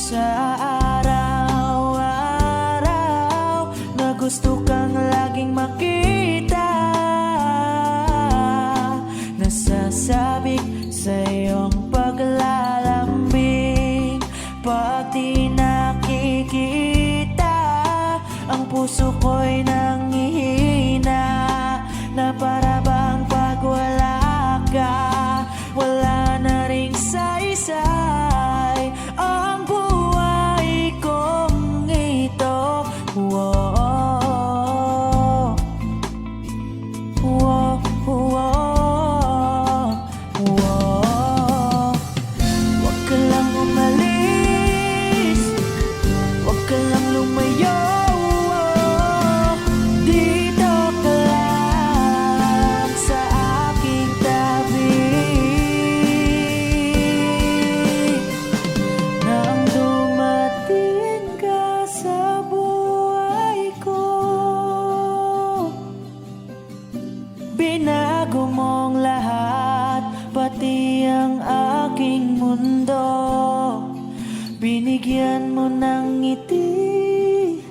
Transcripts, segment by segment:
Sa araw-araw na gusto kang laging makita, nasasabik sa iyong paglalambing. Pag di nakikita, ang puso ko'y nanghihina, na para bang pag wala ka, wala na ring saysay ang buhay kong ito. Whoa, whoa, whoa, whoa. Huwag ka lang umalis, huwag ka lang lumayo. Dito ka lang sa aking tabi. Nang dumating ka sa buhay ko, binago mong lahat, pati ang aking mundo. Binigyan mo ng ngiti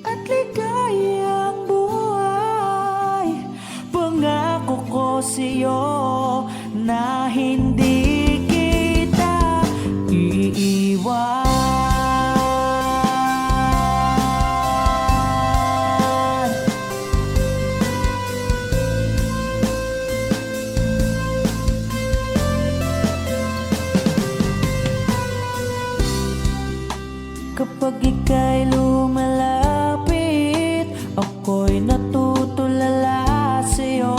at ligayang buhay. Pangako ko sa'yo na hindi kita iiwan. Kapag ika'y lumalapit, ako'y natutulala sa'yo.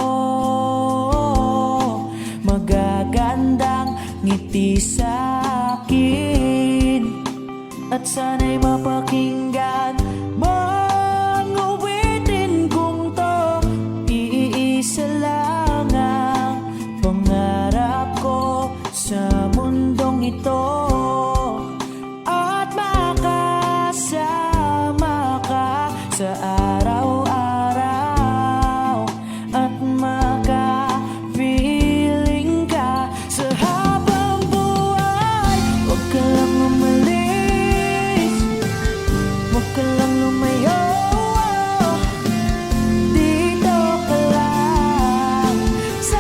Magagandang ngiti sa'kin, at sana'y mapakinggan mang awitin kong to. Iisa lang ang pangarap ko sa mundong ito, at makasama ka sa araw-araw, at maka-feeling ka sa habang buhay. Huwag ka lang umalis, huwag ka lang lumayo. Dito ka lang sa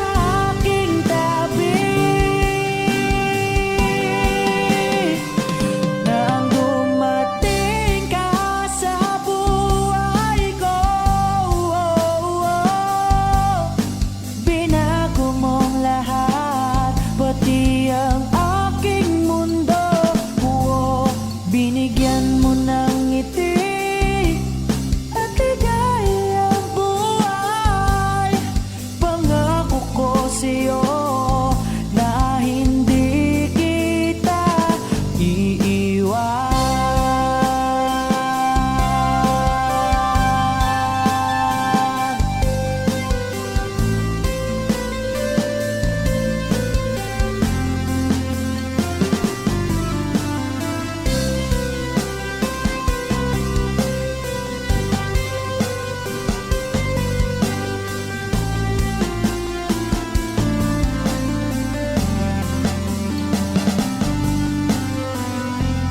aking tabi. Nang dumating ka sa buhay ko, binago mong lahat, pati ang aking mundo. Binigyan mo ng ngiti at ligayang buhay. Pangako ko sa'yo na hindi kita iiwan.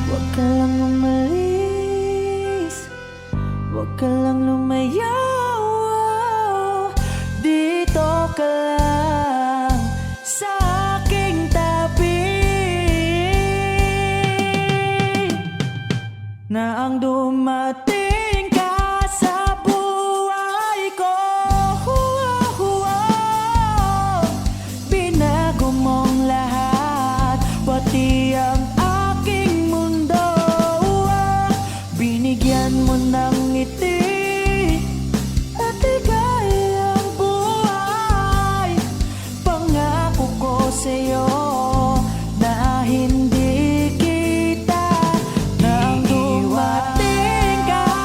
Huwag ka lang umalis, huwag ka lang lumayo. Dito ka lang sa aking tabi. Na ang dumating ka sa buhay ko, binago mong lahat, pati ang aking mundo. Binigyan mo ng ngiti at ligayang buhay. Pangako ko sa'yo na hindi kita nang dumating ka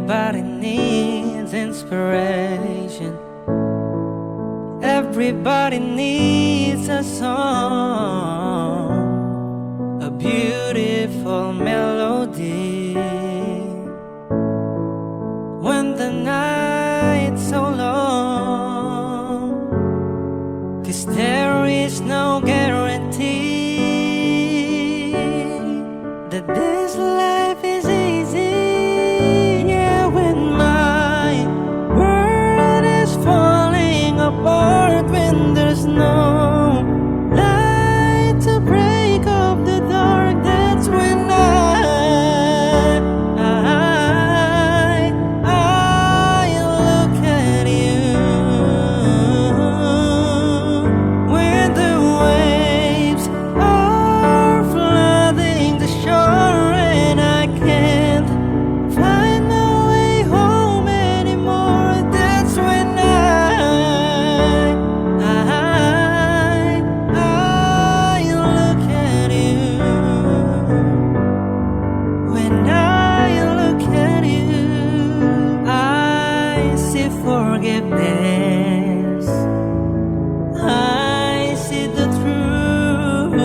Everybody needs inspiration. Everybody needs a song, a beautiful melody. When the night's so long, 'cause there is no guarantee that this life is easy. Yeah, when my world is falling apart, when there's no light to break up the dark, that's when I look at you. When the waves are flooding the shore and I can't find my way home anymore, that's when I look at you. When I look at you, I see forgiveness. I see the truth.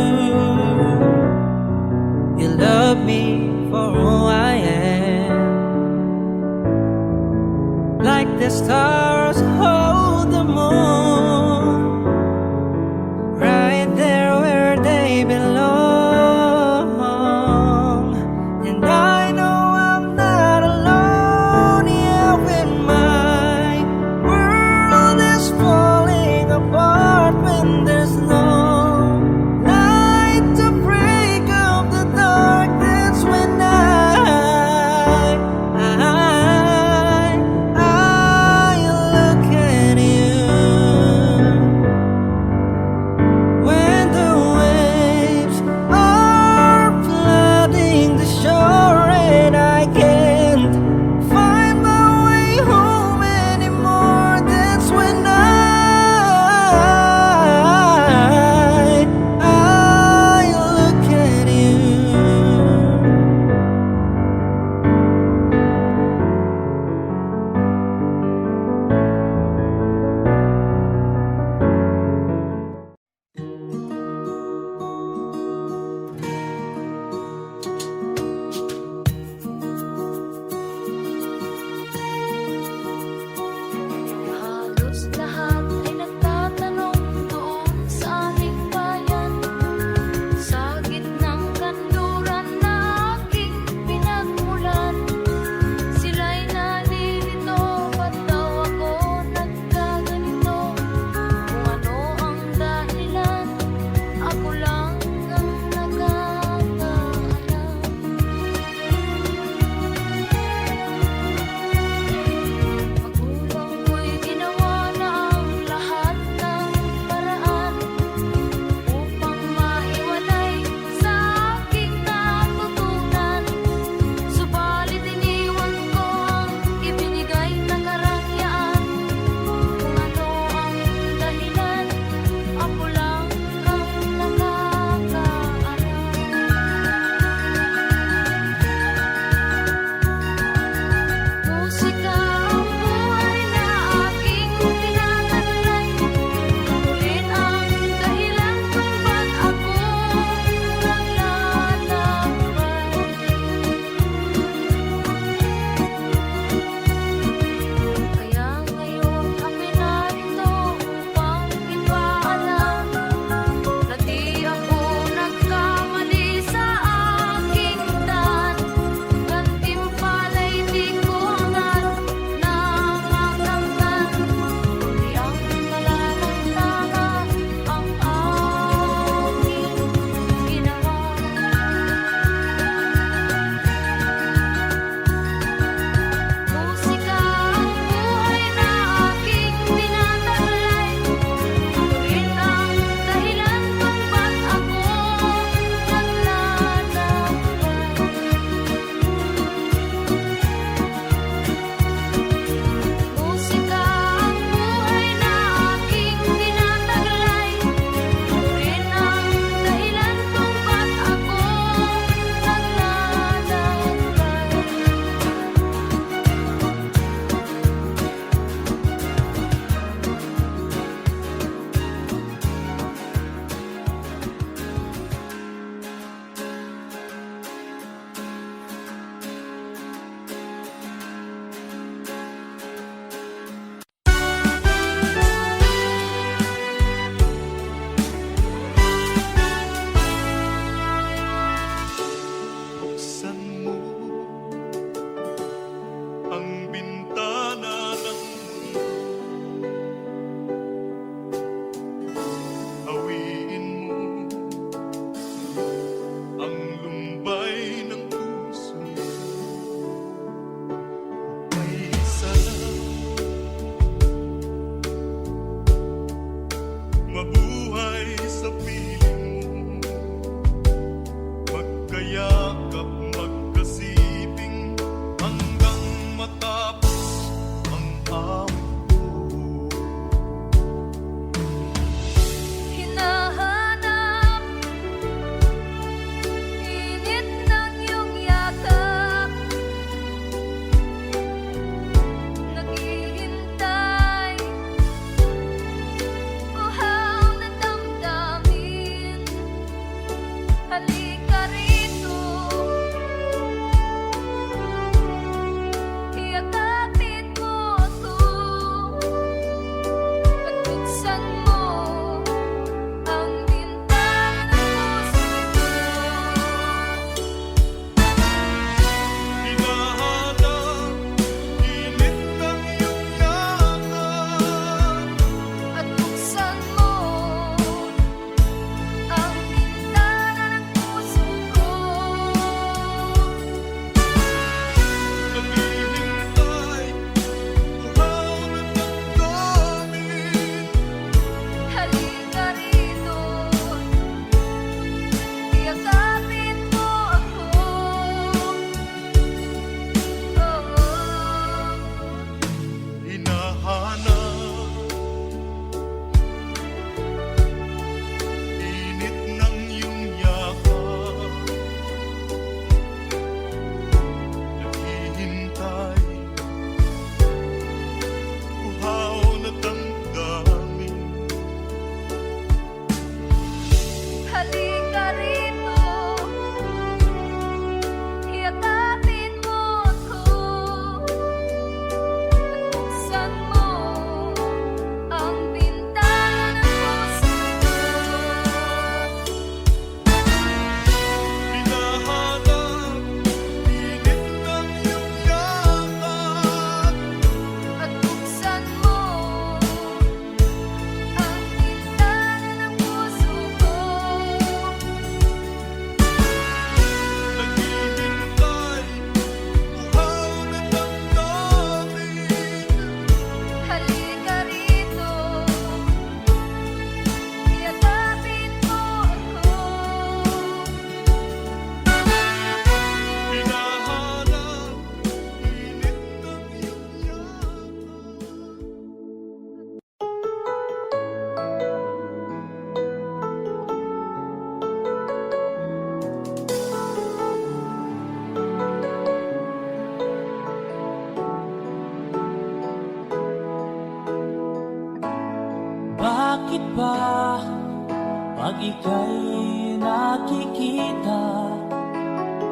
You love me for who I am, like the stars hold the moon, right there where they belong. And I know I'm not alone. Yeah, when my world Bakit ba pag ika'y nakikita,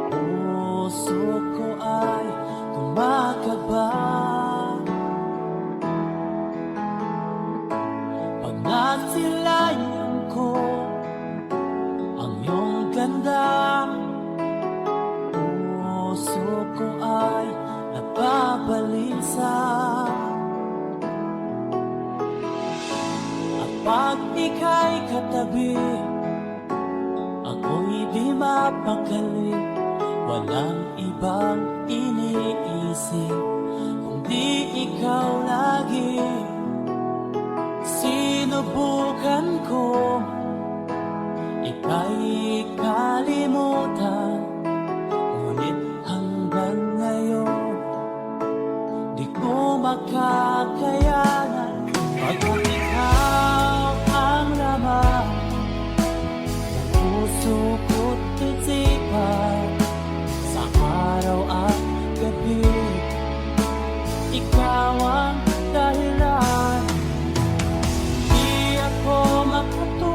puso ko ay kumakaba? Pag nasilayan ko ang iyong ganda, puso ko ay nababalisa. At pag ika'y katabi, ako'y di mapakali. Walang ibang iniisip kundi ikaw lagi. Sinubukan ko ika'y kalimutan, ngunit hanggang ngayon di ko makakayanan. Pagkat ikaw ang laman ng puso ko't isipan, sa araw at gabi ikaw ang dahilan. Di ako makatulog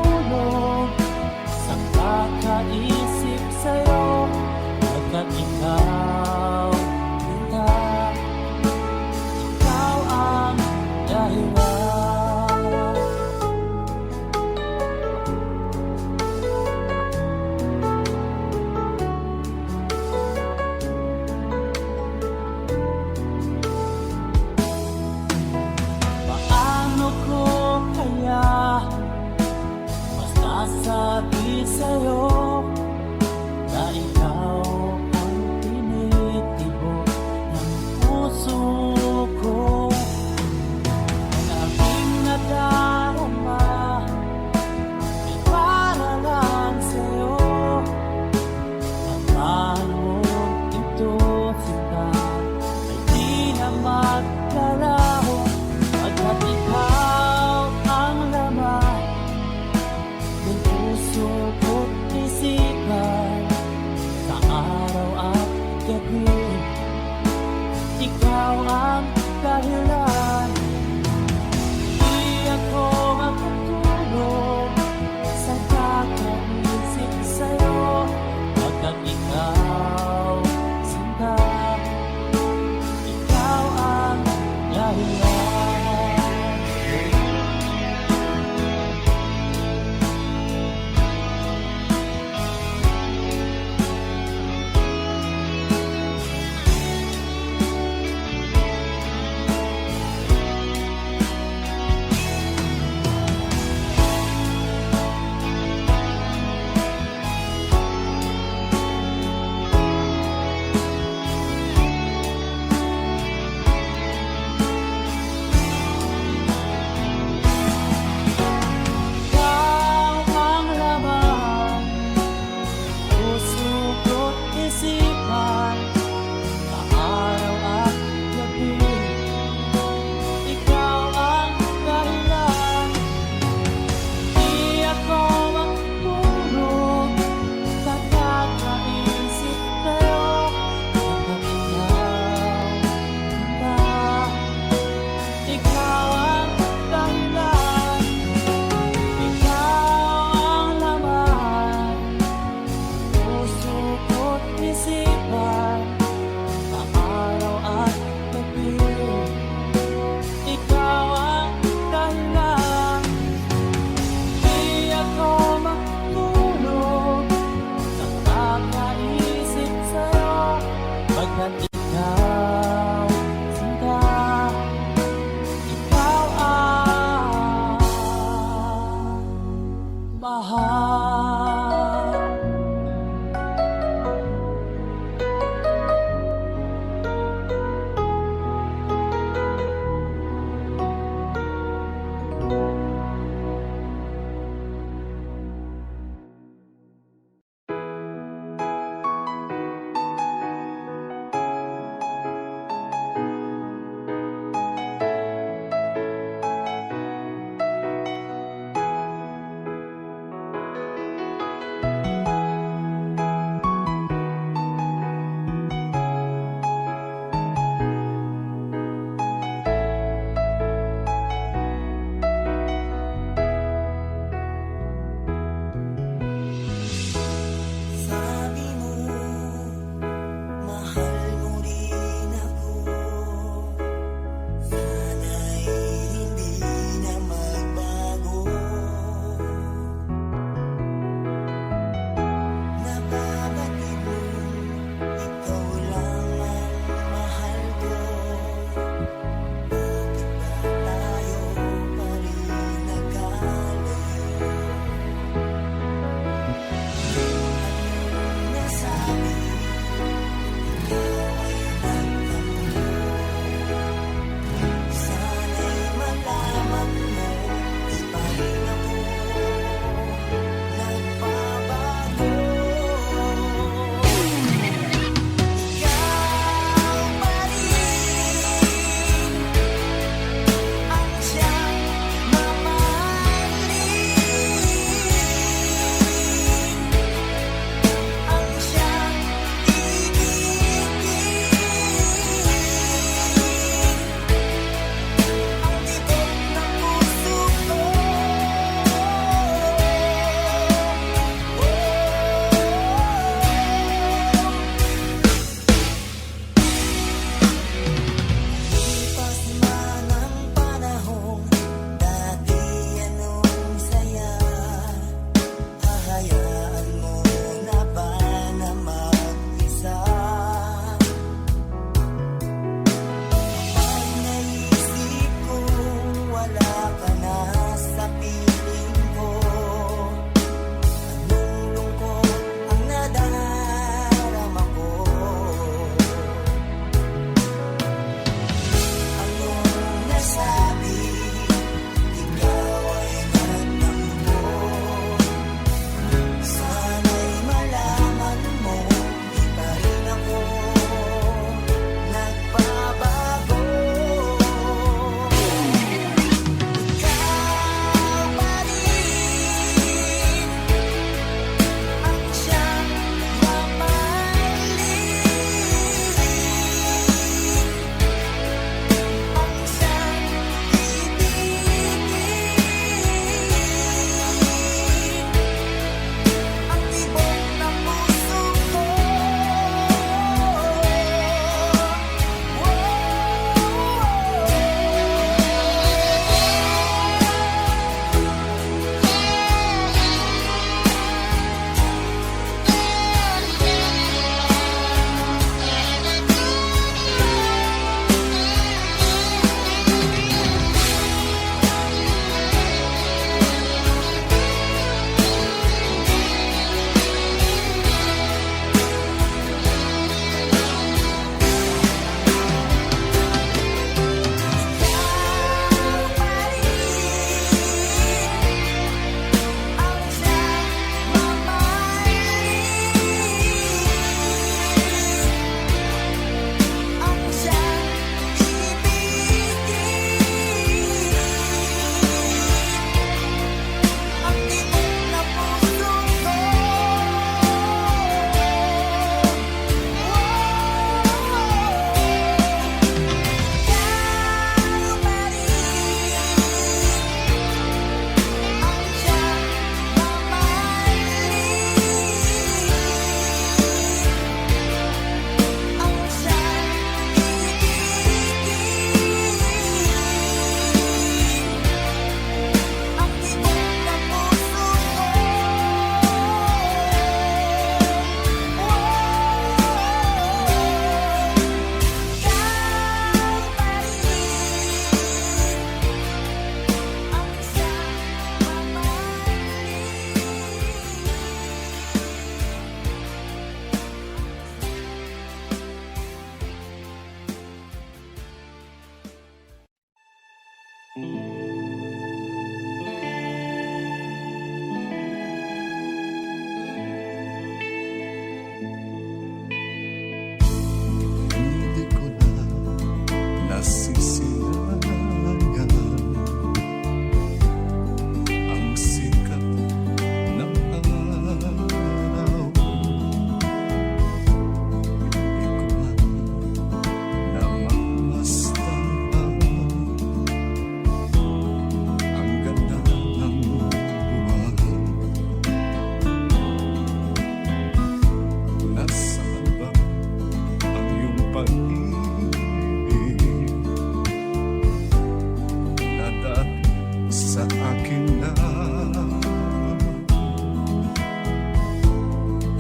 akin na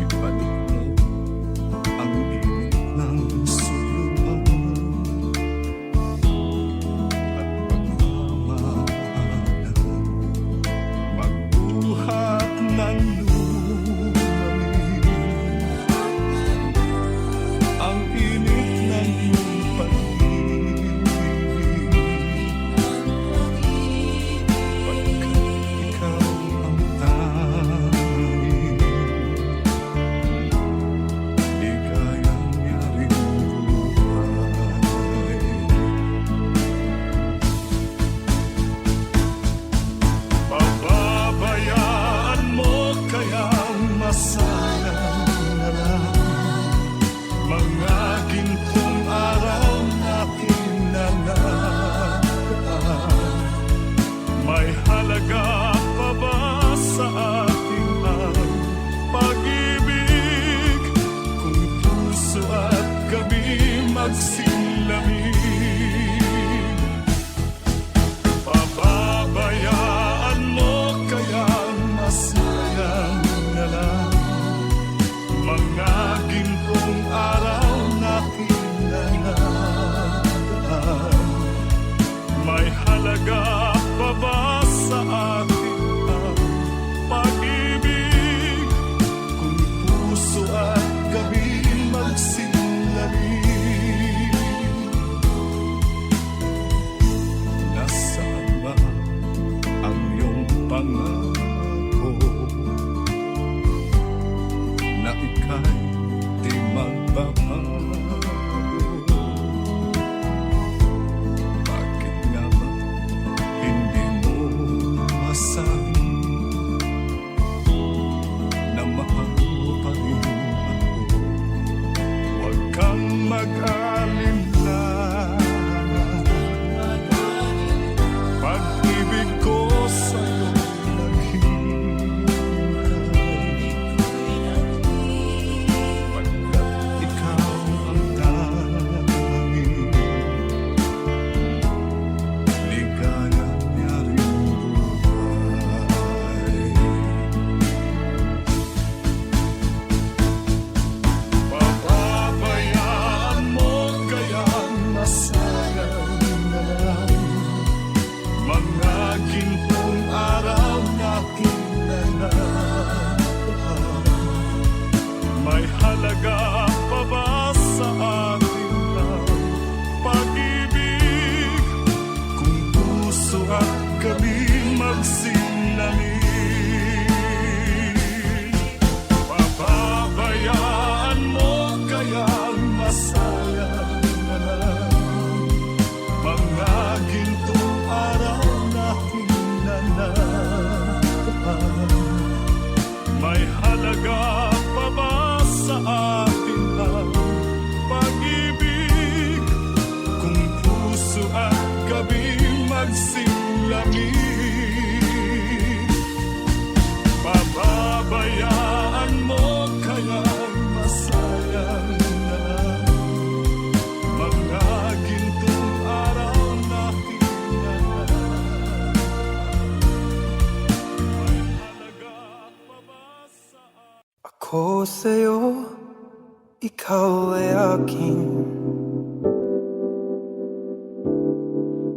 ibalik mo ang init ng sulong at pagmamahal. Magbuhat ng lumalim ang init ng iyong pag-ibig, pagkat ikaw ang tanging ligayang yaring buhay. Pababayaan mo kaya masayang na lang mga gintong araw natin na nakaraan. May halaga pa ba sa atin ang pag-ibig kung puso at gabi magsilamig? Pababayaan mo kaya masayang na lang mga gintong araw natin na nakaraan. May halaga pa ba sa atin ang pag-ibig kung puso at gabi magsilamig? Nasaan ba ang iyong pangako na ika'y di magbabago? Bakit nga ba hindi mo masabi na mahal mo pa rin ako? Huwag kang mag-alinlangan, pag-ibig ko sa'yo naghihintay, pagkat ikaw ang tanging ligayang yaring buhay. Pababayaan mo kayang masayang na lang mga gintong araw natin na nakaraan. May halaga pa ba sa atin ang pag-ibig kung puso at gabi magsilamig? Pababayaan mo kayang masayang na lang mga gintong araw natin na nakaraan. May halaga pa ba sa atin ang pag-ibig kung puso at gabi magsilamig? Pababayaan mo kayang masayang na lang mga gintong araw natin na nakaraan. May halaga pa ba sa Ako sa'yo, ikaw ay akin.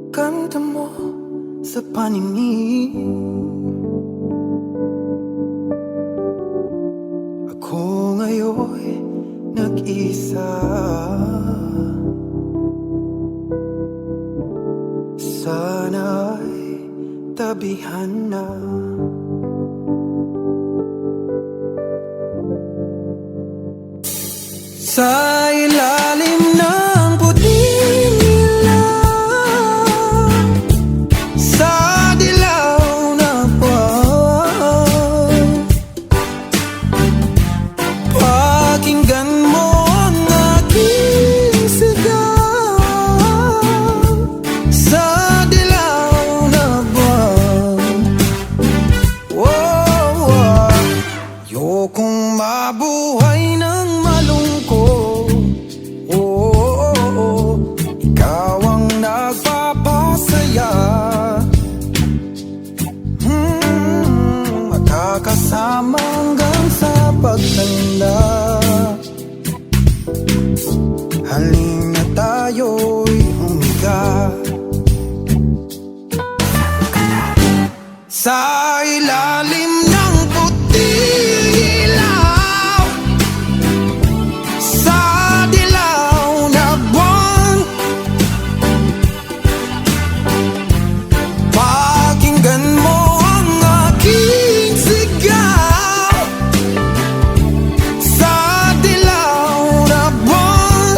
Ganda mo sa paningin. Ako ngayon nag-isa. Sana'y tabihan na. Sa ilalim ng puting ilaw, sa dilaw na buwan, pakinggan mo ang aking sigaw. Sa dilaw na buwan, oh, oh. Ayokong mabuhay ng malungkot Sa ilalim ng puting ilaw, sa dilaw na buwan, pakinggan mo ang aking sigaw. Sa dilaw na buwan,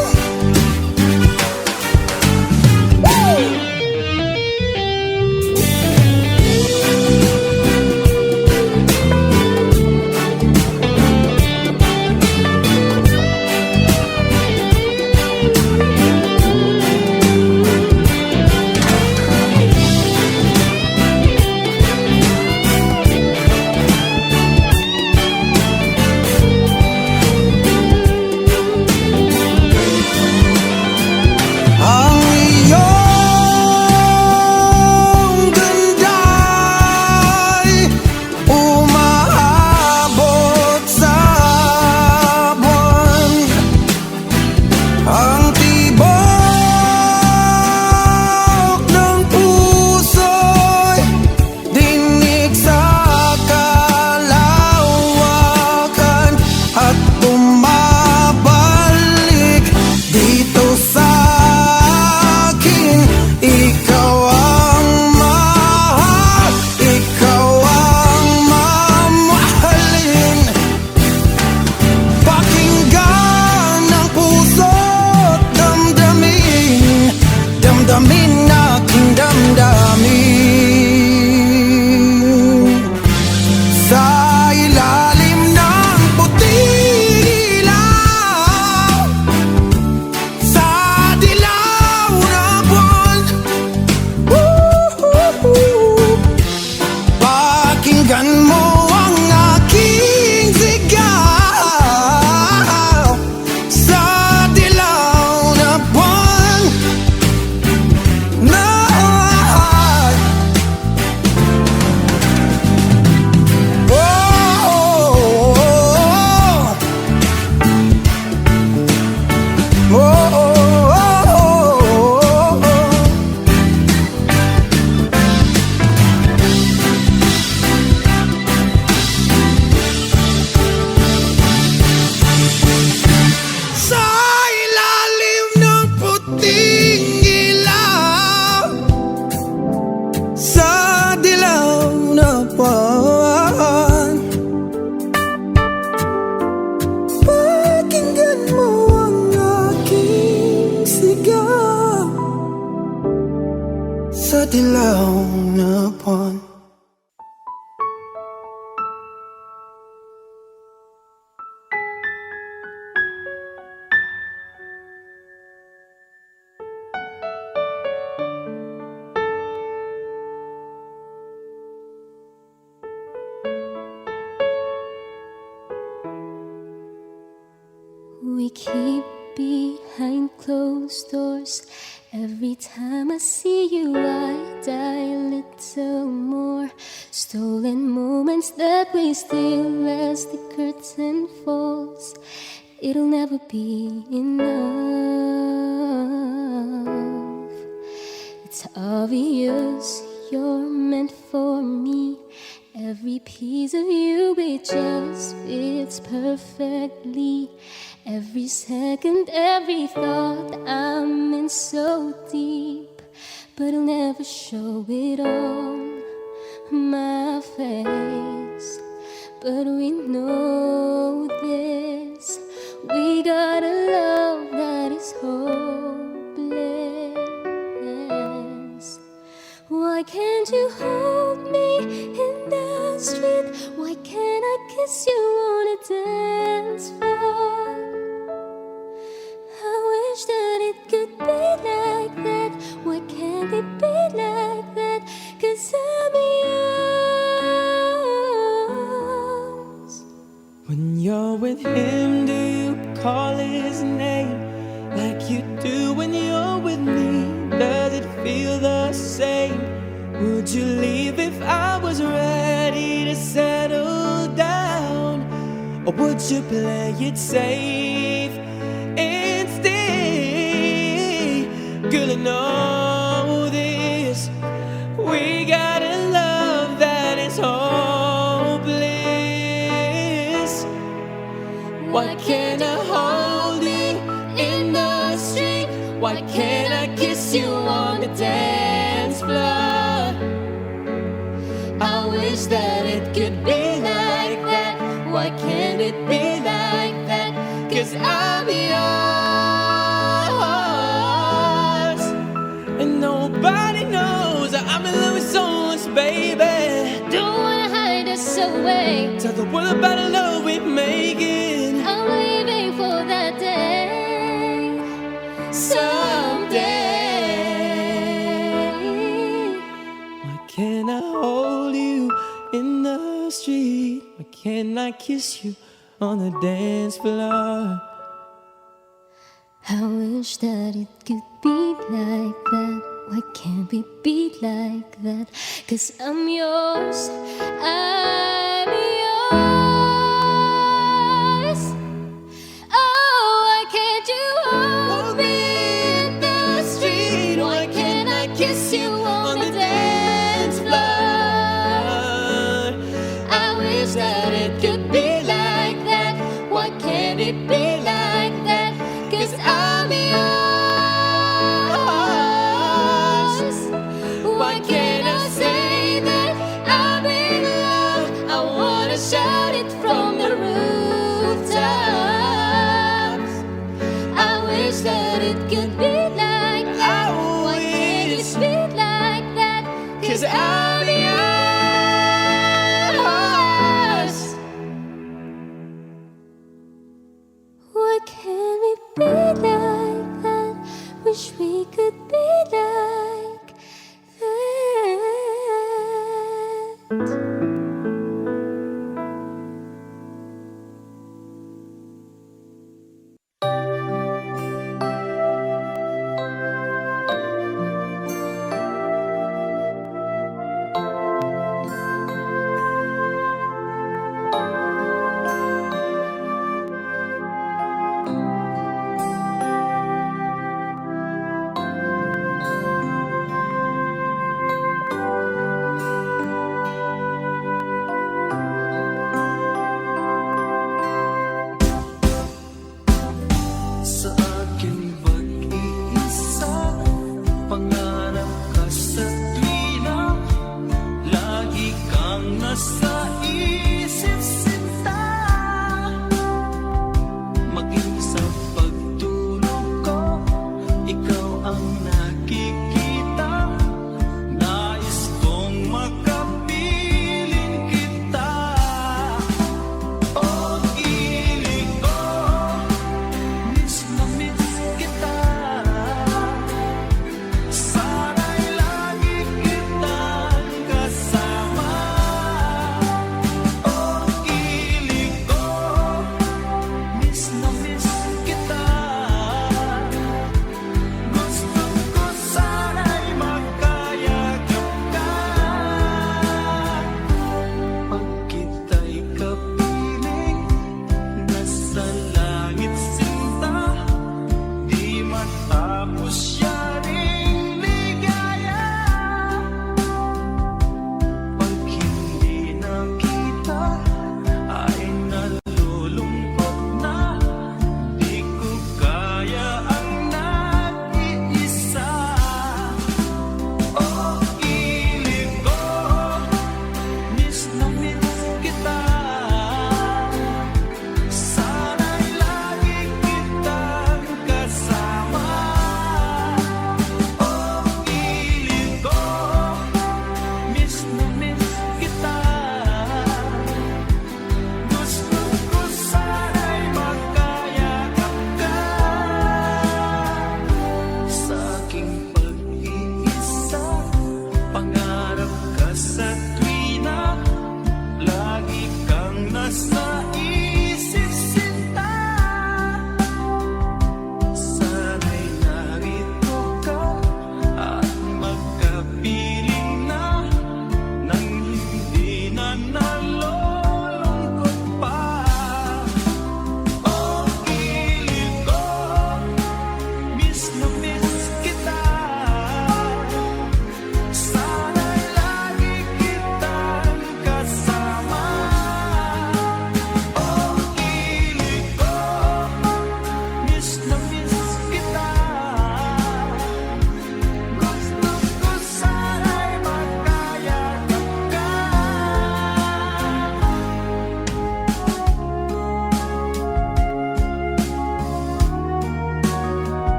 ang iyong ganda'y umaabot sa buwan. Ang tibok ng puso'y dinig sa kalawakan at bumabalik dito sa akin. Ikaw ang mahal, ikaw ang mamahalin. Pakinggan ang puso't damdamin, damdamin aking damdamin. Sa ilalim ng puting ilaw, sa dilaw na buwan, pakinggan mo ang aking sigaw. Sa dilaw na buwan, na sa ilalim ng puting ilaw, sa dilaw na buwan, pakinggan mo ang aking sigaw. Sa dilaw na buwan. We keep behind closed doors. Every time I see you, I die a little more. Stolen moments that we steal as the curtain falls. It'll never be enough. It's obvious you're meant for me. Every piece of you, it just fits perfectly. Every second, every thought, I'm in so deep, but I'll never show it on my face. But we know this, we got a love that is hopeless. Why can't you hold me in the street? Why can't I kiss you on a dance floor? I wish that it could be like that. Why can't it be like that? 'Cause I'm yours. When you're with him, do you call his name like you do when you're with me? Does it feel the same? Would you leave if I was ready to settle down? Or would you play it safe and stay? Girl, I know this, we got a love that Why can't I hold you in the street? Why can't I kiss you on the dance floor? I wish that it could be like that. Why can't it be like that? 'Cause I'm yours, and nobody knows that I'm in love with someone, baby. Don't wanna hide us away. Tell the world about the love we're making. I'm waiting for that day someday. Why can't I hold you in the street? Why can't I kiss you on the dance floor? I wish that it could be like that. Why can't we be like that? 'Cause I'm yours, I'm yours. Oh, why can't you hold me in the street? Why can't I kiss you on the dance floor? I wish that it could be like that. Why can't it be like that? 'Cause I'm yours. Why can't I say that I'm in love? I wanna shout it from the rooftops. I wish that it could be like that. Why can't it be like that? 'Cause I'm yours. Why can't we be like that? Wish we could be like that.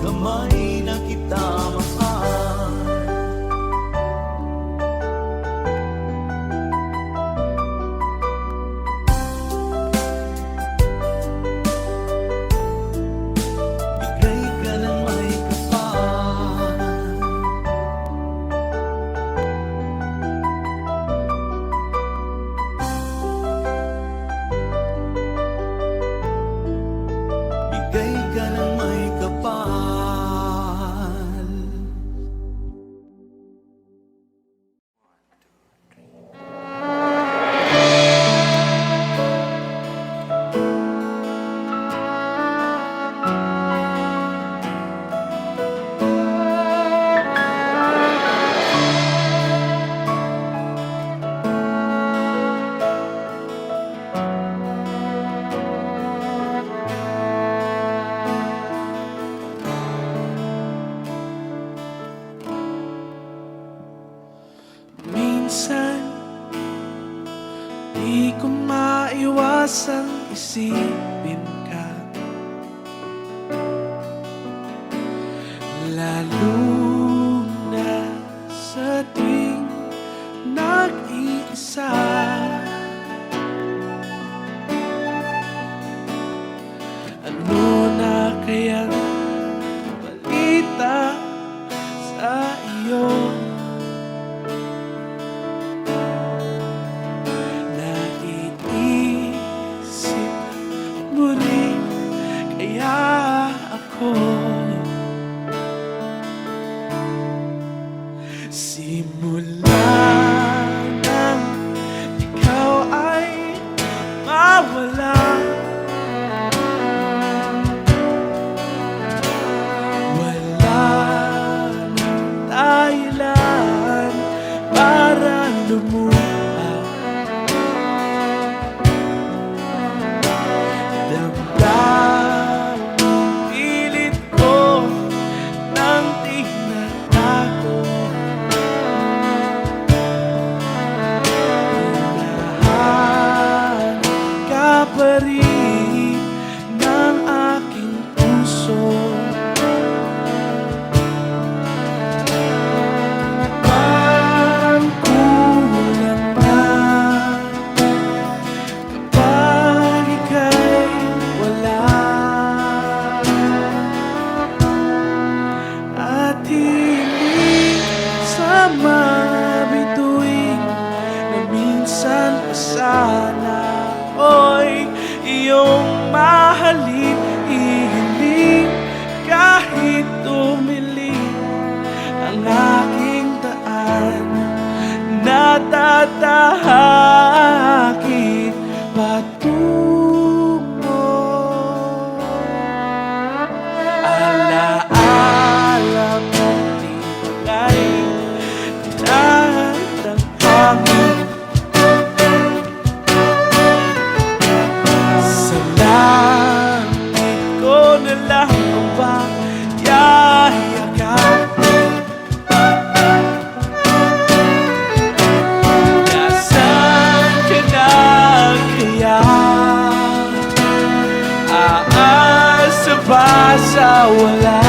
kamay na kita mahal. Bigay ka ng may kapal. Bigay ka ng may kapal. Minsan di ko maiwasang isipin ka, lalo na sa tuwing nag-iisa. Ano na kayang balita sa iyo? Naiisip mo rin kaya ako? Simula nang ikaw ay mawala, wala nang dahilan para lumuha. Damdaming pilit ko nang tinatago. Hinahanap ka pa rin ng aking puso. Parang kulang na kapag ika'y wala, at hiling sa mga bituin na minsan pa sana ako'y iyong mahalin. Ihiling kahit tumilim ang aking daan, natatahakit patungo. Alaala mo tibay ng hangin. Sa langit ko na lang ang yayakapin. Nasaan ka na kaya? Aasa ba sa wala?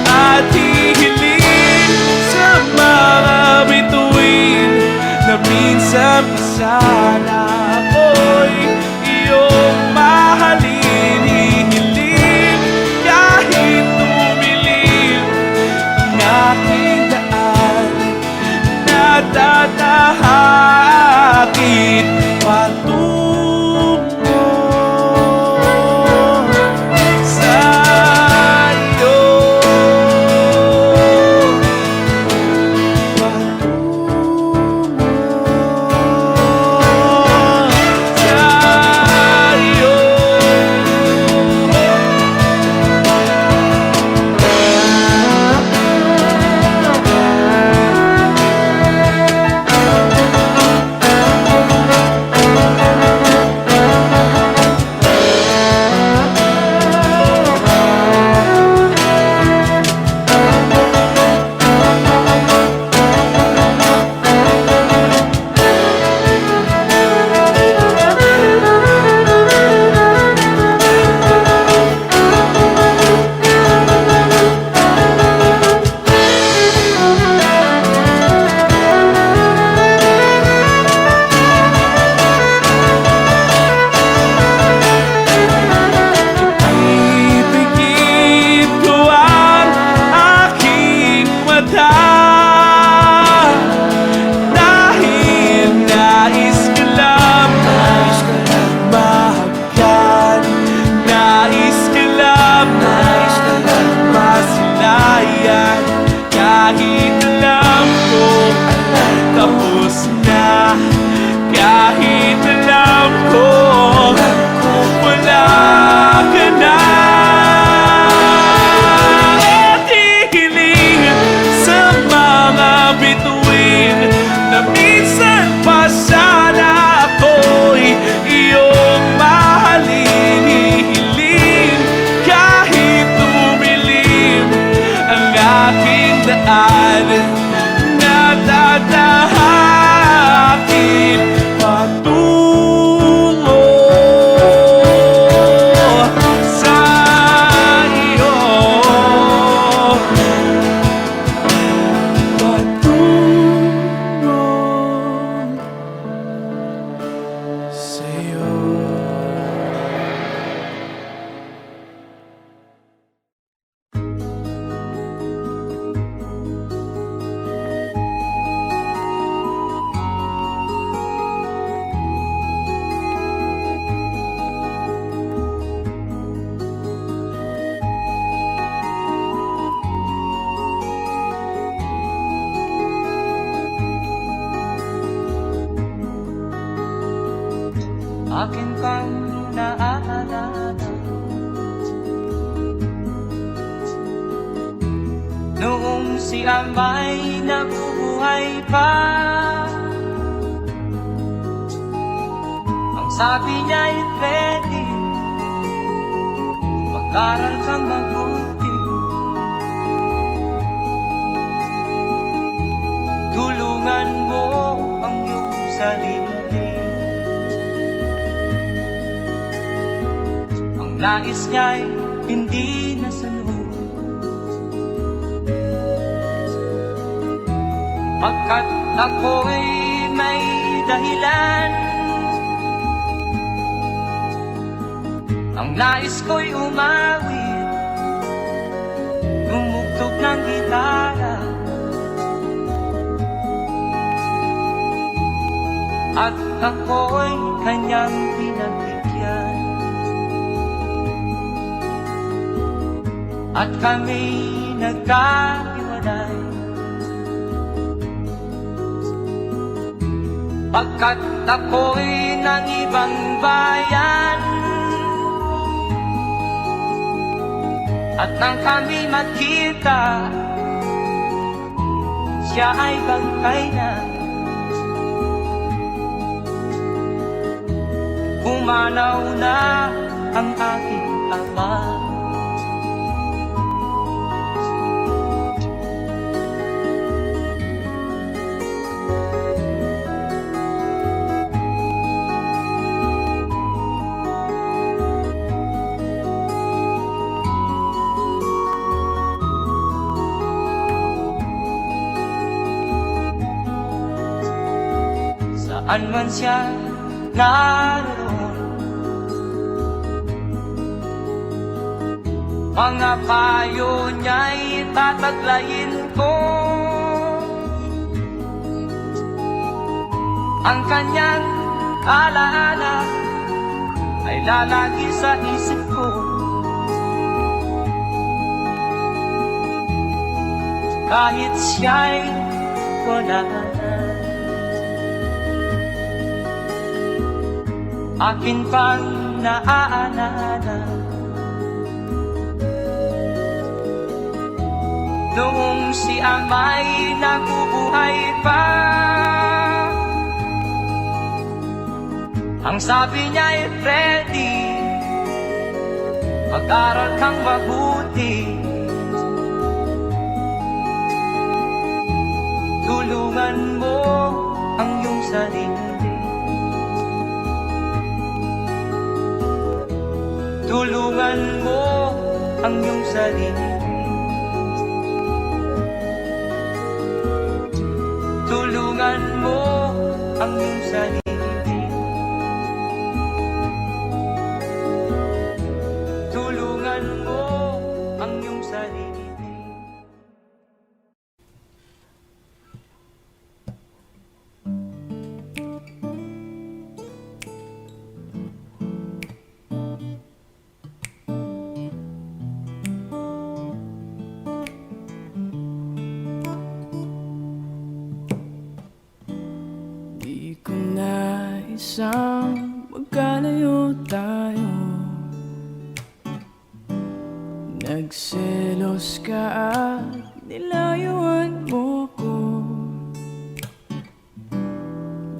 At hihiling sa mga bituin na minsan pa sana ako'y iyong mahalin. Hihiling kahit tumilim ang aking daan, natatahakit patungo sa'yo. Patungo naalala noong si Amay nabubuhay pa. Ang sabi niya ay ready, mag-aral kang mabuti, tulungan mo ang iyong sarili. Ang nais niya'y hindi nasunod, pagkat ako'y may dahilan. Ang nais ko'y umawit, tumugtog ng gitara, at ako'y kanyang pinagbigyan. At kami nagkahiwalay, pagkat ako'y ng ibang bayan. At nang kami magkita, siya ay bangkay na. Pumanaw na ang aking ama. Saan man siya naroon, mga payo niya'y tataglayin ko. Ang kanyang alaala ay lalagi sa isip ko. Kahit siya'y wala na, akin pang naaalala noong si Amay nabubuhay pa. Ang sabi niya ay ready, mag-aral kang mabuti, tulungan mo ang iyong sarili. Tulungan mo ang iyong sarili. Tulungan mo ang iyong sarili. Tulungan mo ang iyong sarili. Isang magkalayo tayo, nagselos ka at nilayuan mo ko.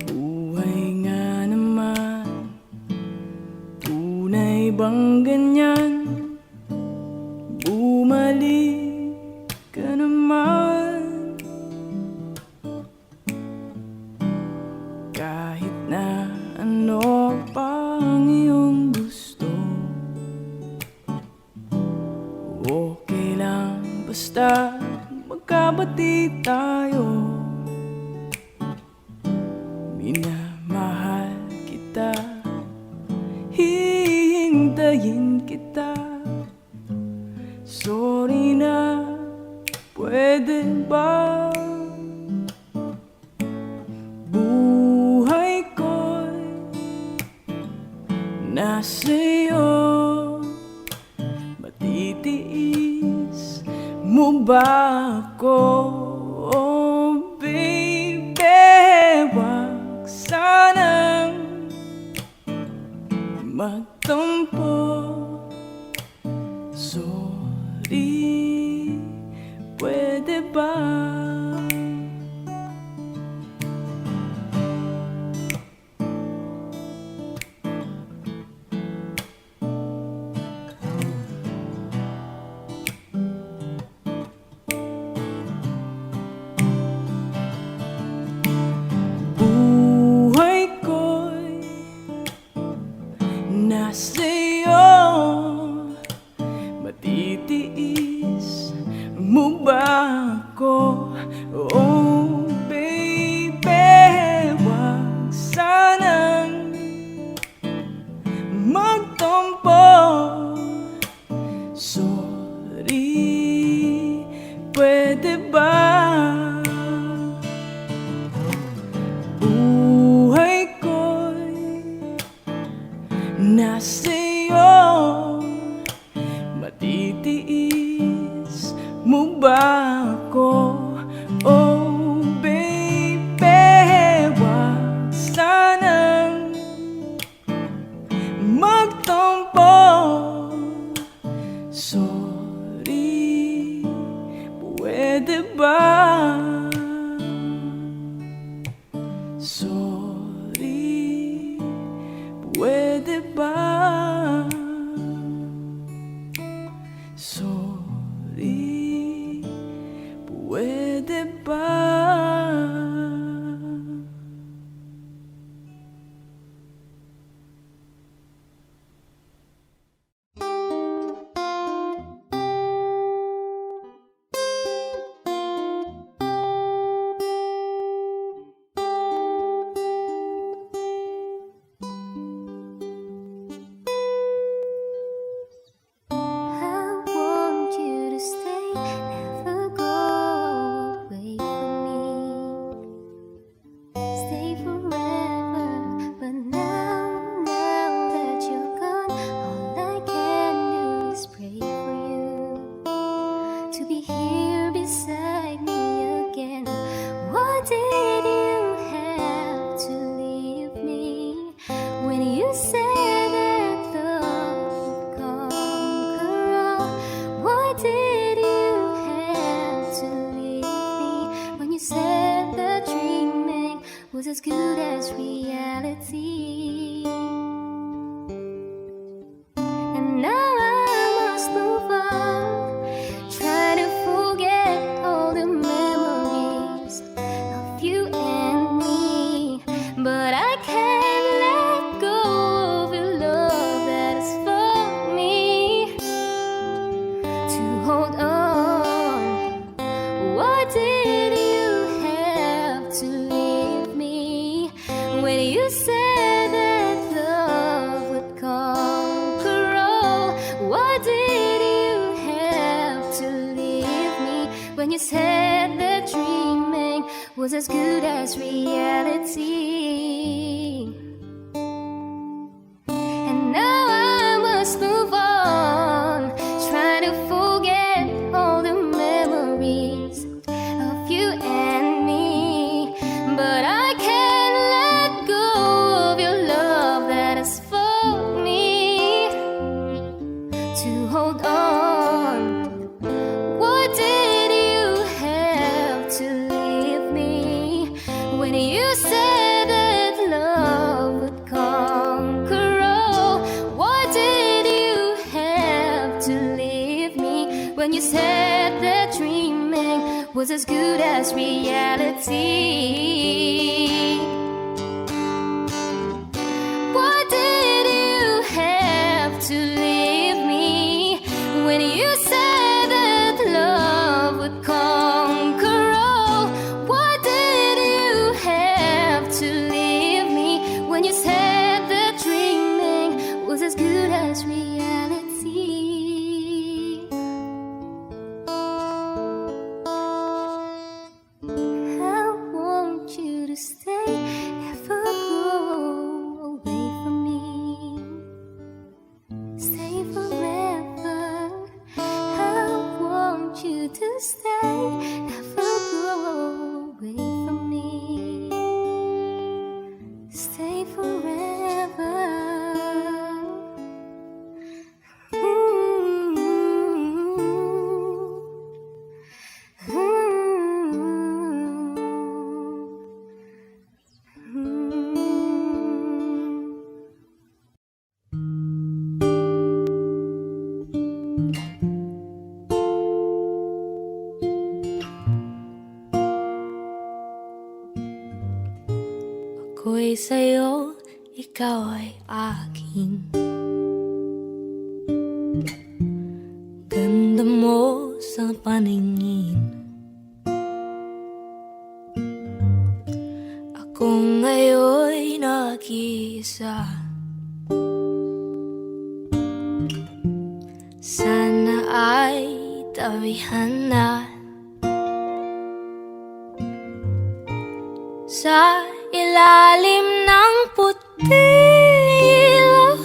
Buhay nga naman, tunay bang ganyan? Bumalik ka naman, kahit na ano pa ang iyong gusto, okay lang basta magkabati tayo. Minamahal kita, hihintayin kita. Sorry na, pwede ba? Buhay ko'y nasa'yo, matitiis mo ba ako? Oh baby, wag sanang magtampo. Sorry, pwede ba? Buhay ko'y nasa'yo. Matitiis mo ba ako? Oh baby, wag sanang magtampo. Sorry, pwede ba? Buhay ko'y nasa'yo. Matitiis mo ba ako? Oh baby, wag sanang magtampo. Sorry, pwede ba? Sorry, pwede ba? Sorry, pwede ba? I want you to stay, never go away from me. Stay forever, but now that you're gone, all I can do is pray for you to be here beside me again. Why did you have to leave me when you said that love would conquer all? Why did you have to leave me when you said that dreaming was as good as reality? And now I must move on, try to forget all the memories of you and me, but I can't let go of your love that is for me. To hold on, why did you have to leave me when you said that love would conquer all? Why did you have to leave me when you said that dreaming was as good as reality? And now I must move on, try to forget all the memories of you and me, but I can't let go of your love that is for me. To hold on, why did you have to leave me when you said that love would conquer all? Why did you have to leave me when you said that dreaming was as good as reality? Why did you have to leave me when you said that love would conquer all? Why did you have to leave me when you said that dreaming was as good as reality? I want you to stay, never go away from me. Stay forever. I want you to stay, never go away from me. Stay forever. ikaw ay aking. Ganda mo sa paningin. Ako ngayon'y nag-iisa. Sana ay tabihan na sa ilalim ng puti-ilaw,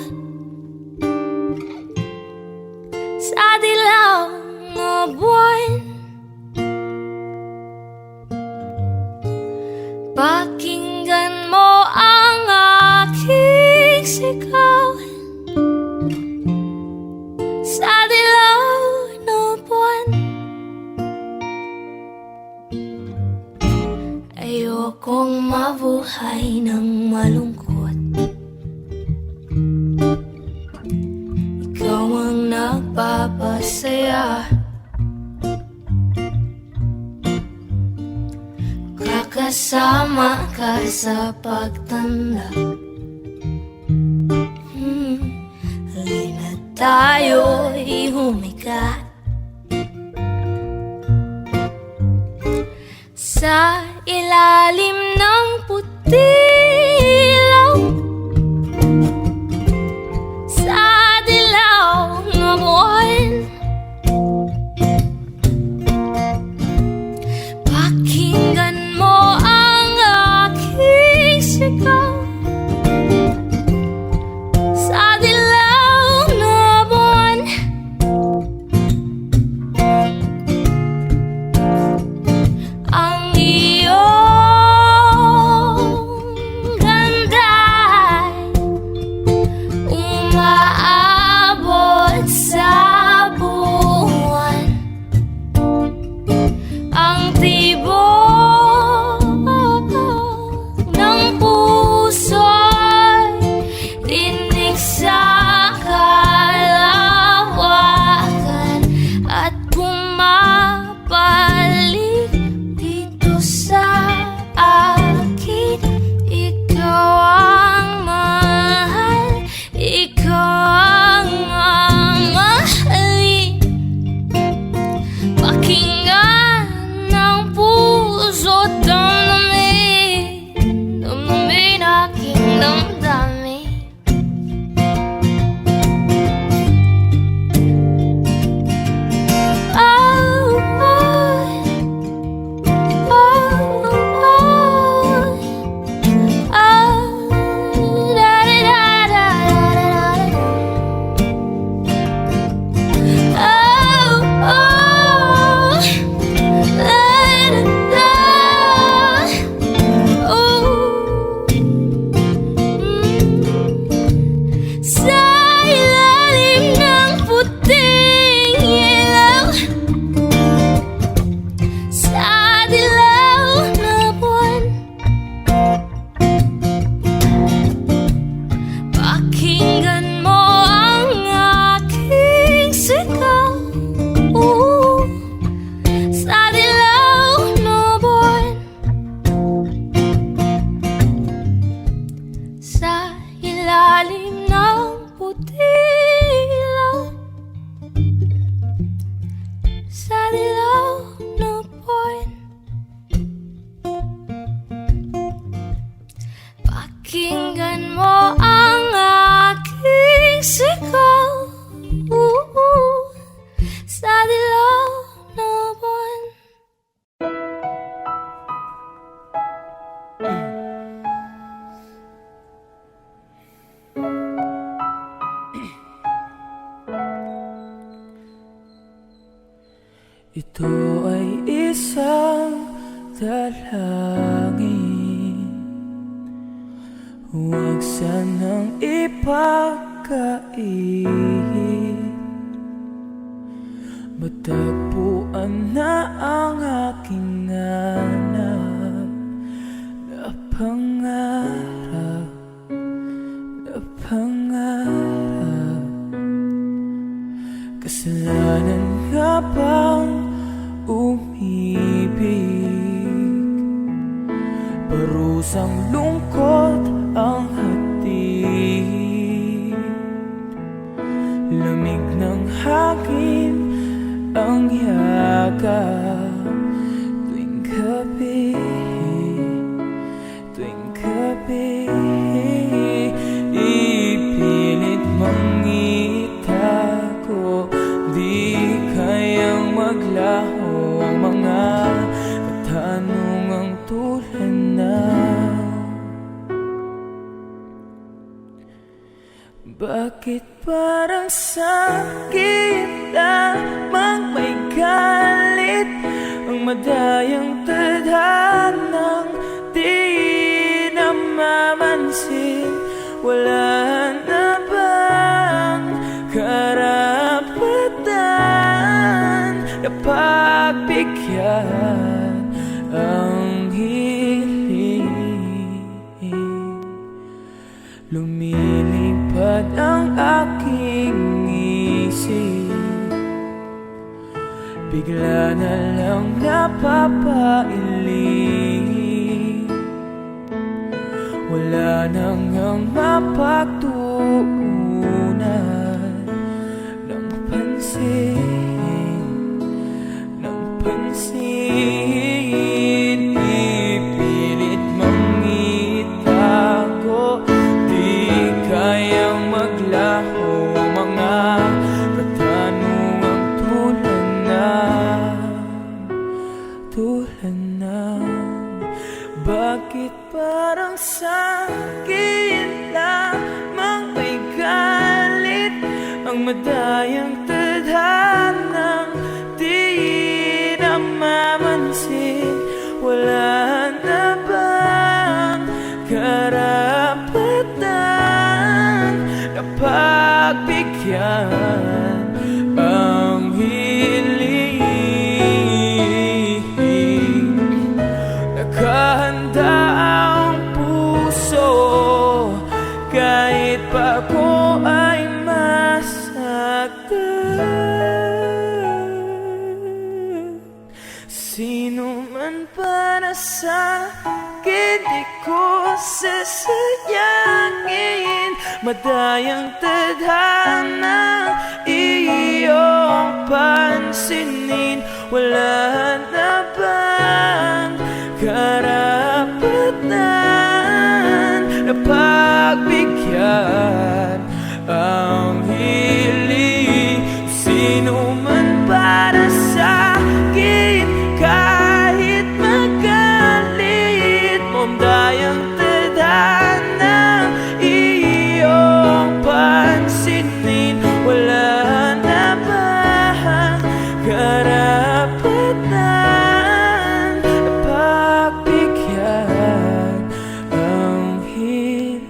sa dilaw na buwan. Pakinggan mo ang aking sigaw sa dilaw na buwan. Ayokong mabuhay ng malungkot. Ikaw ang nagpapasaya. Kakasama ka sa pagtanda. Halina tayo'y humiga sa ilalim ng puti-ilaw, sa dilaw na buwan. Pakinggan mo ang aking sigaw sa dilaw na buwan. Ang iyong ganda'y umaabot sa buwan. Ang tibok ng puso'y tinig sa kalawakan at bumabalik dito sa akin. Ikaw ang mahal, ikaw ang mahalin. Pakinggan ng puso't damdamin, damdamin aking damdamin. Oh, sa ilalim ng puting ilaw, sa dilaw na buwan. Pakinggan mo ang aking sigaw sa dilaw na buwan. Sa ilalim ng puti-ilaw, sa dilaw na buwan. Pakinggan mo ang aking sigaw sa dilaw na buwan. Ito ay isang dalangin, huwag sanang ipagkait. Matagpuan na ang aking anak na pangarap, na pangarap. Kasalanan nga bang umibig? Parusang lungkot ang hatid lamig ng hangin ang yakap tuwing gabi, tuwing gabi. Ipilit mong itago, di kayang maglaho ang mga katanungang tulad na bakit parang sakit lamang may galit ang madayang tadhanang di namamansin? Wala na bang karapatan na pagbigyan ang hiling? Lumilipad ang aking isip, bigla na lang napapailing. Wala nang ang mapagtuunan ng pansin, ng pansin. Ipilit mong itago, di kayang maglaho ang mga katanungang tulad na bakit parang sakit lamang may galit ang madayang tadhanang di namamansin? Wala na bang karapatan na pagbigyan ang hiling? Nakahanda ang puso kahit pa ako ay masaktan. Sino man pa nasakit, di ko sasayangin. Madayang tadhana iyong pansinin. Wala na bang karapatan na pagbigyan ang hiling? Sino man para sa'kin kahit magalit mo, dayang tadhana iyong pansinin. Wala na bang karapatan na pagbigyan ang hiling?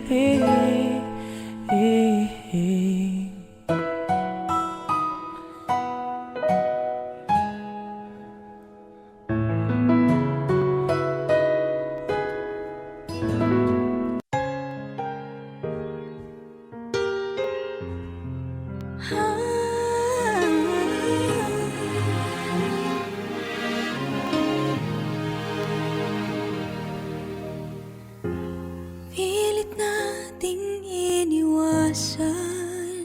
Pilit nating iniwasan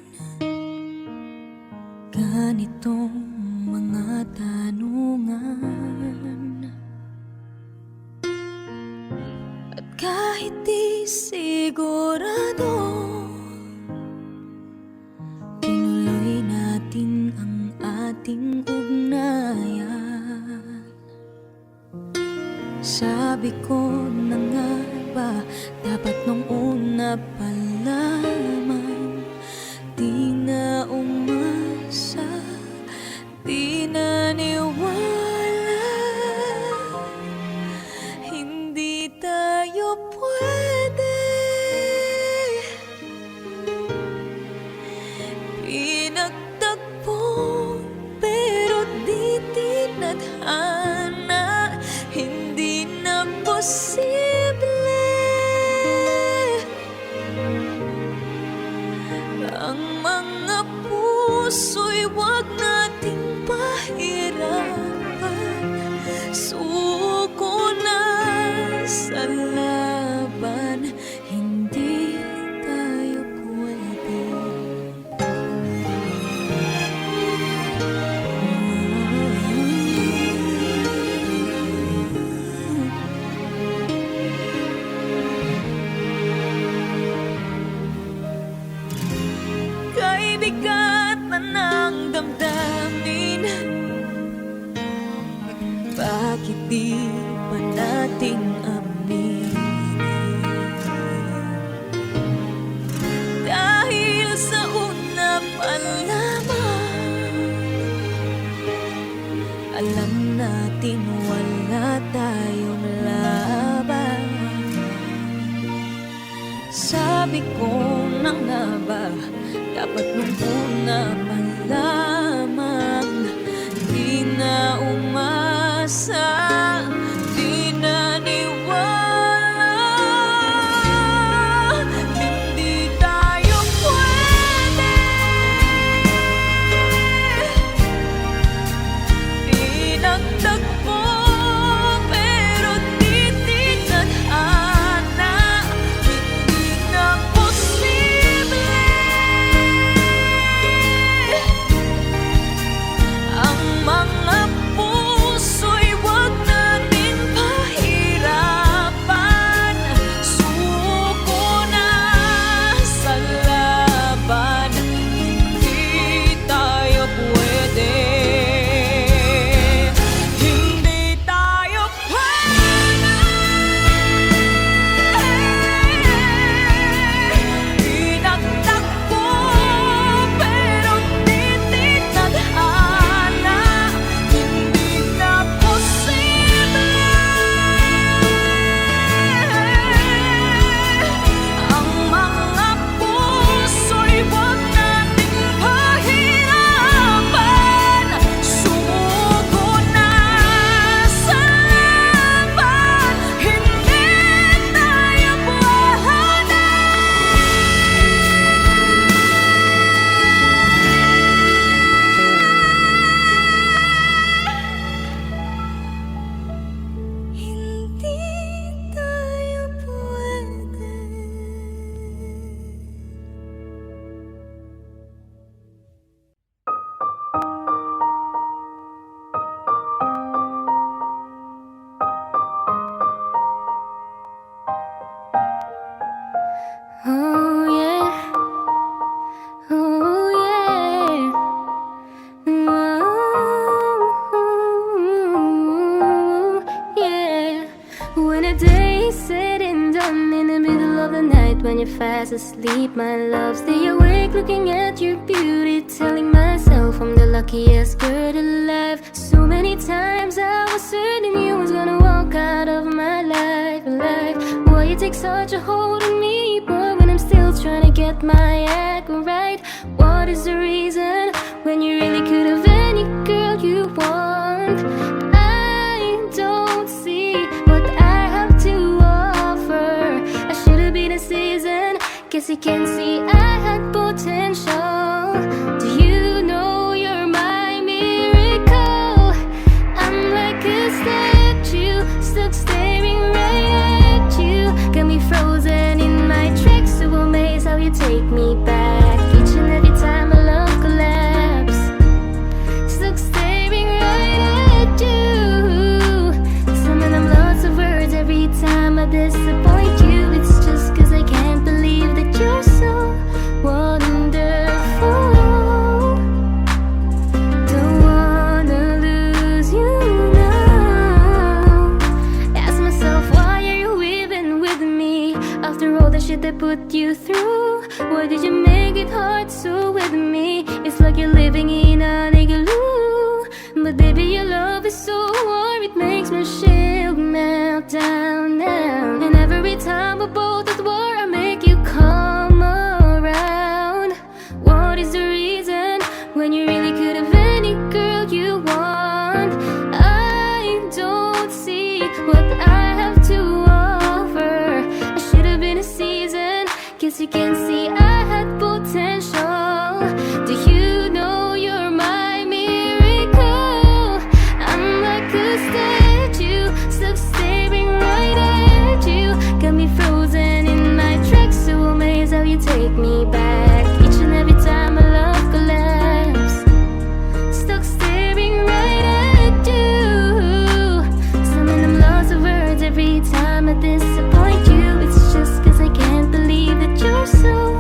ganitong mga tanungan, at kahit di sigurado, tinuloy natin ang ating ugnayan. Sabi ko na nga ba, dapat nung una pa lamang di na umasa, di naniwala. Hindi tayo pwede, pinagtagpo pero di tinadhana. Hindi na posible ang mga puso'y wag nating pahirapan. Suko na sa laban, hindi tayo pwede. bakit di pa natin aminin? Dahil sa una pa lamang, alam natin wala tayong laban. Sabi ko na nga ba, dapat nung una pa lamang, di na umasa, di na niwala. Hindi tayo pwede, pinagtagpo pero di tinadhana. Hindi na posible ang mga puso'y wag natin pahirapan. Suko na sa laban, hindi tayo pwede. Hindi tayo pwede, pinagtakbo pero di tinadhana. Hindi na posible ang mga puso'y wag nating pahirapan. Sumuko na sa laban, hindi tayo pwede. Hindi tayo pwede. Oh yeah, oh yeah, oh yeah. When a day is said and done, in the middle of the night when you're fast asleep, my love, stay awake looking at your beauty, telling myself I'm the luckiest girl alive. So many times I was certain you was gonna walk out of my life. Why you take such a hold on me, boy, when I'm still trying to get my act right? What is the reason when you really could have any girl you want? I don't see what I have to offer. I should have been a season, guess you can see I had potential. Do you know you're my miracle? I'm like a statue, stuck staring right at you. Got me frozen in my tracks, so amazed how you take me back each and every time my love collapse. Stuck staring right at you. Summon them lots of words every time I disappoint you. It's just 'cause I can't believe that you're so wonderful. Don't wanna lose you now. Ask myself, why are you even with me? After all the shit I put you through, why did you make it hard so with me? It's like you're living in an igloo. But baby, your love is so warm, it makes me shield melt down now. And every time we're both at war, I make you come around. What is the reason when you really could have any girl you want? I don't see what I have to offer. I should have been a season, guess you can see I had potential. Do you know you're my miracle? I'm like a statue, stuck staring right at you. Got me frozen in my tracks, so amazed how you take me back each and every time my love collapse. Stuck staring right at you. Summon them lots of words every time I disappoint you. It's just 'cause I can't believe that you're so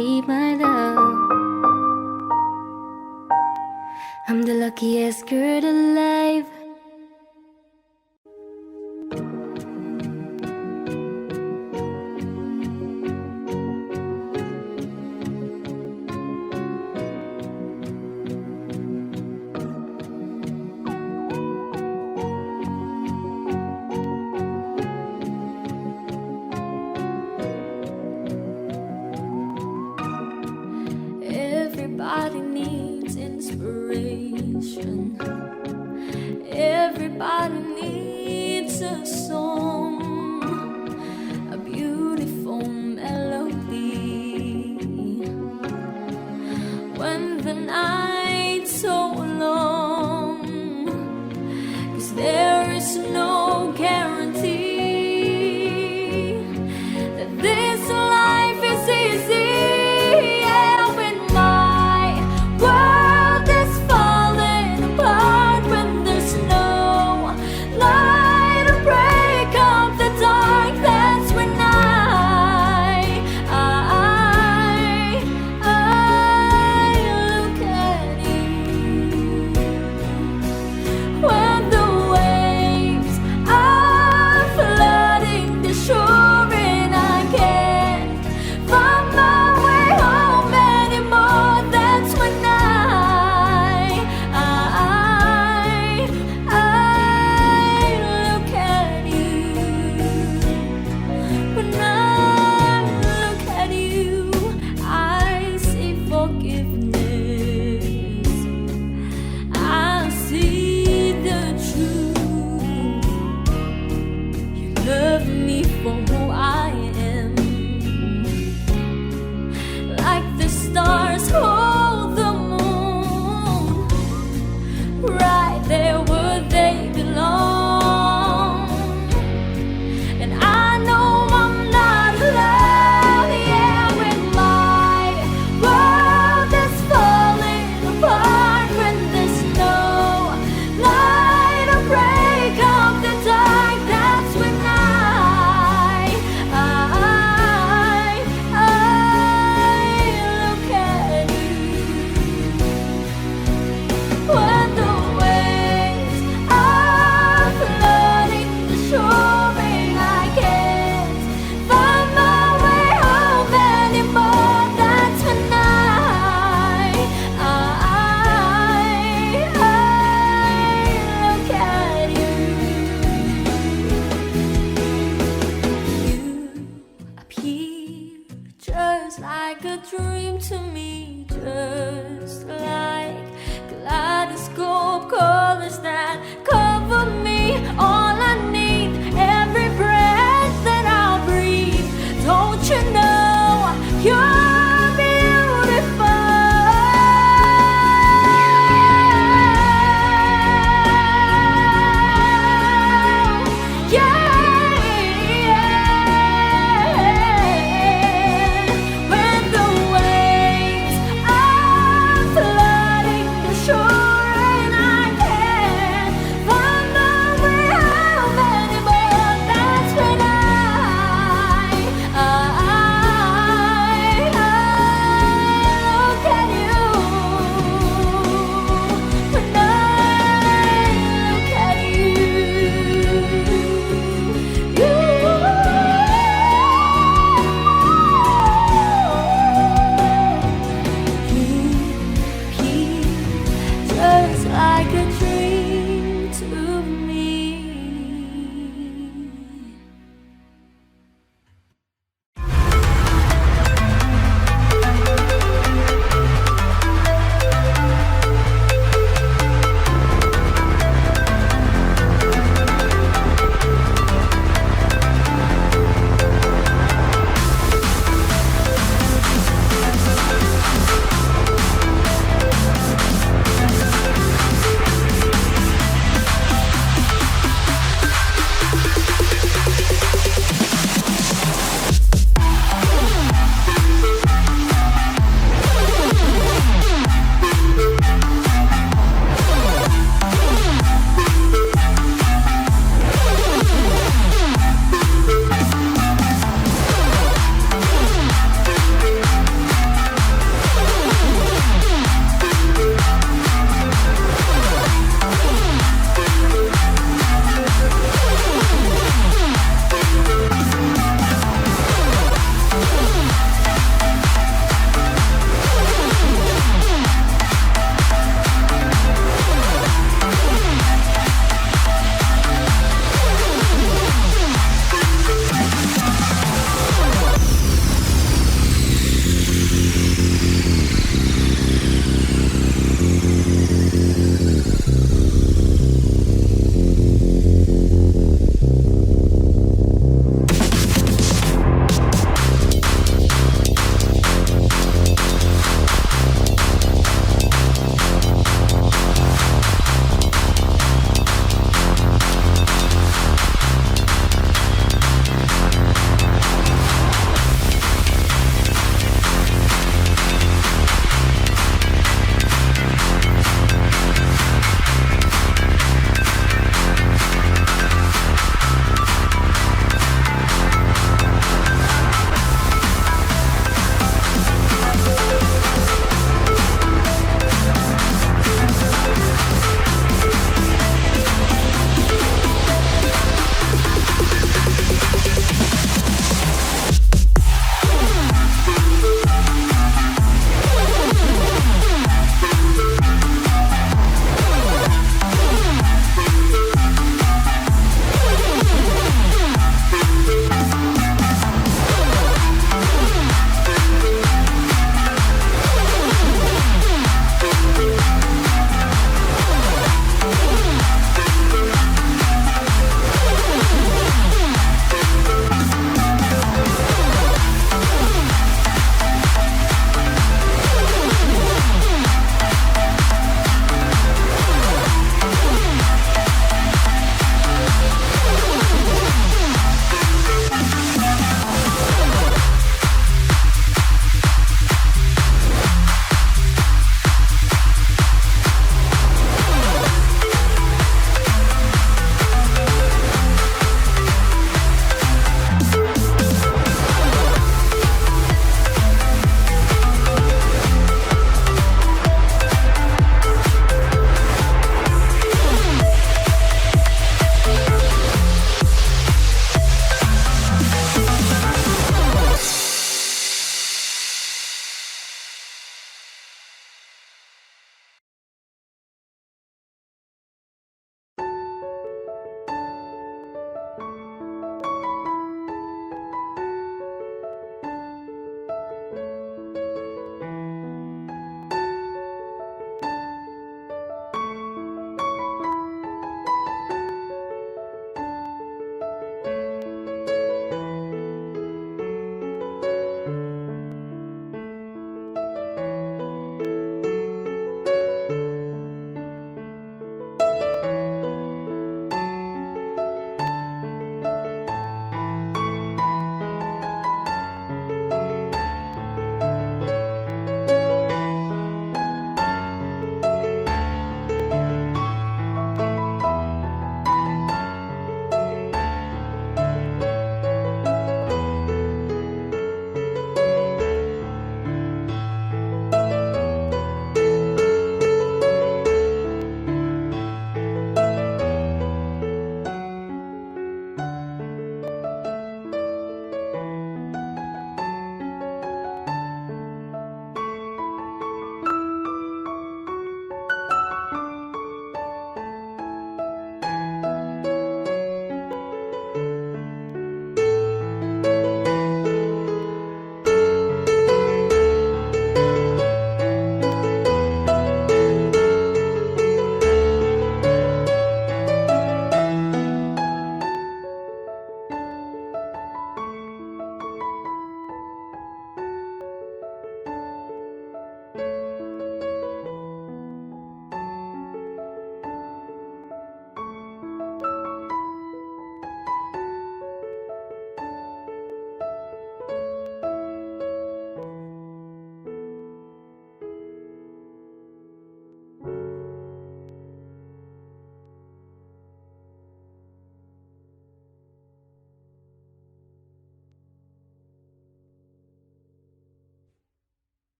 believe my love. I'm the luckiest girl alive. Everybody needs inspiration. Everybody needs a song, a beautiful melody. When the night's so long, 'cause there is no guarantee that this life is easy. Like a dream to me, just